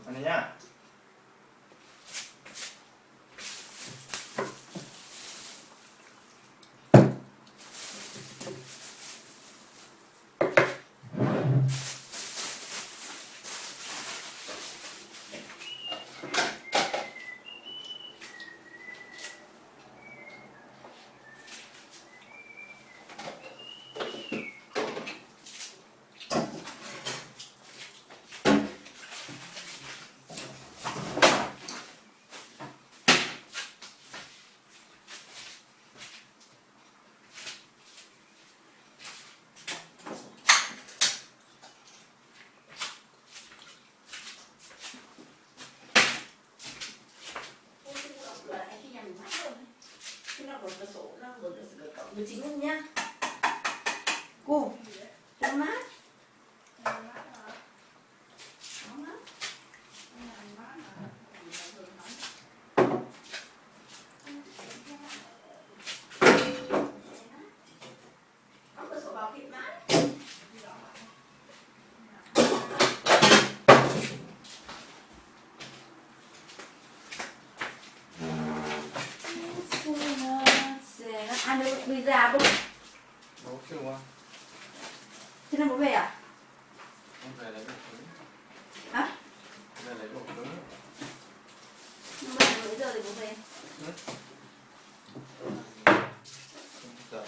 Ăn đi nhá. Được chính luôn nhá. Cô, cho mát. Ăn được pizza không? Nấu chưa quá. Thế nào bố về à? Không về lấy đồ cứng. Hả? Về lấy đồ cứng. Nhưng mà mấy giờ thì bố về? Giờ.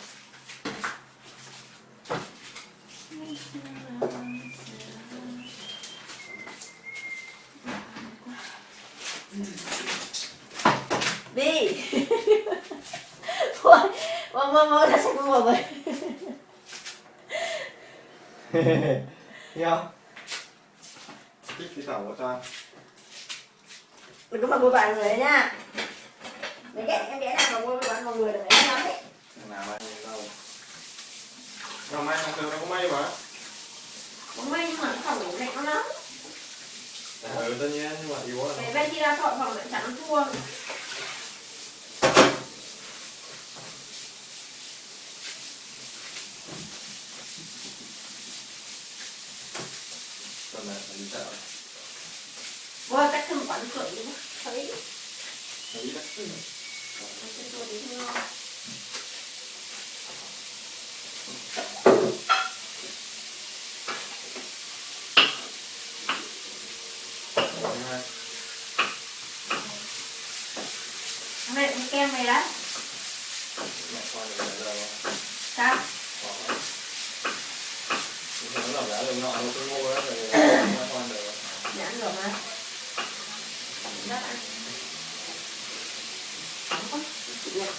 Đi. Thôi, bố đã sạch bố rồi. Nghe không? Thích thì thảo của ta. Đừng có mà bố bạn người đấy nha. Mấy cái em bé nào mà bố bạn mọi người là phải lắm đấy. Nào mai đâu. Nào mai thằng Tường nó có may mà. Có may nhưng mà nó phòng ngủ lạnh lắm. Ừ tất nhiên nhưng mà yếu là Cái bên kia ra chọn phòng lạnh chẳng nó chua. tuần này phải đi chợ. Bố ơi, cách thơm quả sưởi đi bố. Thấy. Thấy đấy. Cái tôi đi thôi. Hôm nay cũng kem này đấy. Mẹ con này giờ Sao? nó làm giá đường nọ nó cứ mua đó rồi mẹ con được. Để ăn được mà. Rất ăn. Không, chỉ được.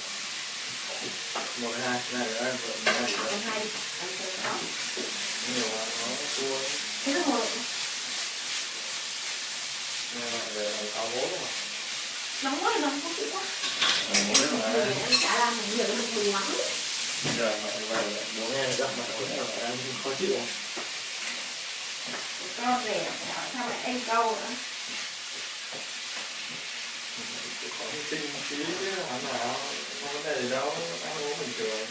1 2 này nữa em vợ mình đi Ăn hai đi. Ăn cho nó. nhiều mà nó chua. Thế được rồi. Về áo bố mà. Nóng quá, nóng quá kỹ quá. Em chả làm mình nhiều được mùi lắm. giờ mẹ về bố nghe giọng mẹ cũng là em khó chịu. Con về phải hỏi thăm lại em câu nữa. Có hy sinh một tí chứ hắn nào không vấn đề gì đâu, ăn uống bình thường.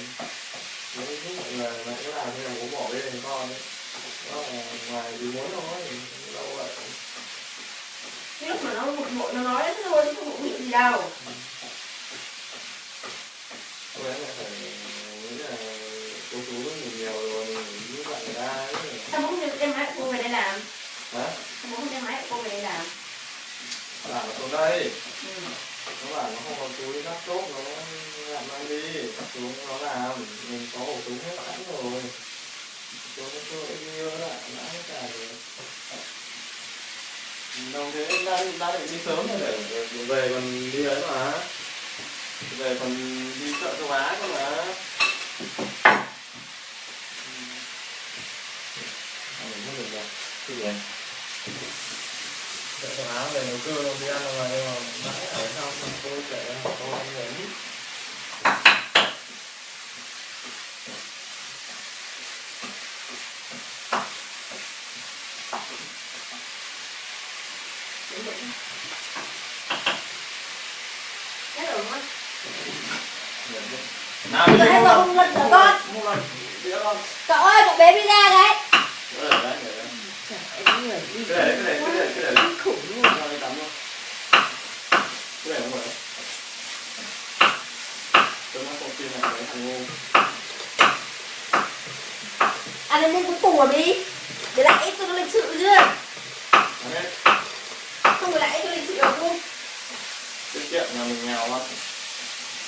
Nếu như mọi người mẹ cứ làm thì là bố bỏ bê thành con ấy. Đó là ngoài ý muốn thôi, đâu vậy. Cái lúc mà nó bực bội nó nói thế thôi chứ không có bị gì đâu. Lúc đấy mẹ phải nghĩ là cô chú ngủ nhiều rồi như bạn người ta ấy. Sao bố không đem máy cô về đây làm? Hả? Sao bố không đem máy cô về đây làm? Làm ở xuống đây. Ừ. Nó bảo nó không có túi đi cắt chốt, nó làm mang đi, cắt xuống nó làm, mình có ổ túi hết sẵn rồi. Xuống nó cứ đưa lại, nã hết cả rồi. Đồng thế đã định đi sớm rồi để về còn đi ấy mà. Về còn đi chợ châu Á cơ mà. Mình không được rồi. Cái gì vậy? Chợ châu Á về nấu cơm đi ăn rồi mà mãi ở trong tôi kể tôi ăn người ít. Thế rồi con. Nào đi Đấy, một con lần của con. một lần đĩa con. Cậu ơi, cậu bé đi ra đấy. Đấy, đấy, đấy. Trời ơi, người đi. Cái này Kinh khủng luôn. của đi. Để lại ít cho nó lịch sự chưa? Ăn hết. Không phải lại ít cho lịch sự được không? Tiết kiệm nhà mình nghèo lắm.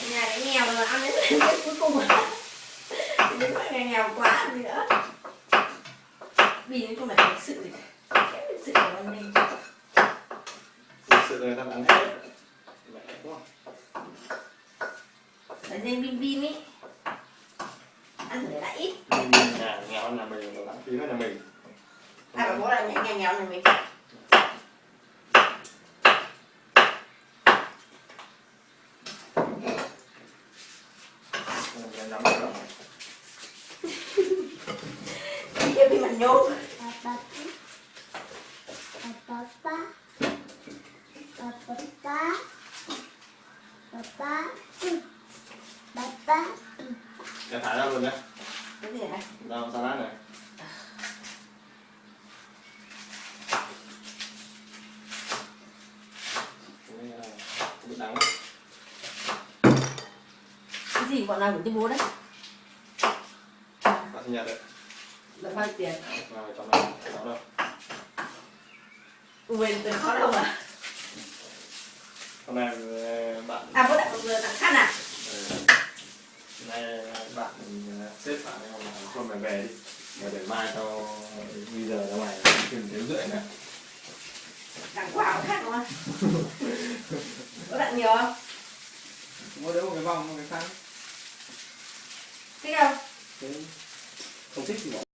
Nhà cái nghèo rồi ăn đến cái cuối cùng á. Đến mọi ngày nghèo quá gì nữa. Vì nói chung là lịch sự thì cái lịch sự của mình. Thực sự người ta ăn hết. Mẹ quá. Là nên bim bim ý. Ăn để lại ít. Mình nhà nghèo nhà mình nó lãng phí hết nhà mình. Ai bảo bố là nhà nghèo nhà mình. Mình nhắm mắt rồi. Kia bị mặt nhôm. Để thả ra luôn nhé. Cái gì này? Rau salad này. Bị đắng. Cái gì bọn nào gửi cho bố đấy? Bạn sinh nhật đấy. Là bao nhiêu tiền? Vào trong này. Đó đâu. Quên từ khó đâu mà. Hôm nay bạn. À bố đặt một người tặng khăn à? Hôm nay bạn xếp bạn ấy hôm nào không phải về đi. Để mai cho bây giờ ra ngoài tìm tiếng rưỡi nữa. Tặng quà có khác đúng không? Bố tặng nhiều không? Mua đỡ một cái vòng, một cái khăn. Thích không? Không thích thì bỏ.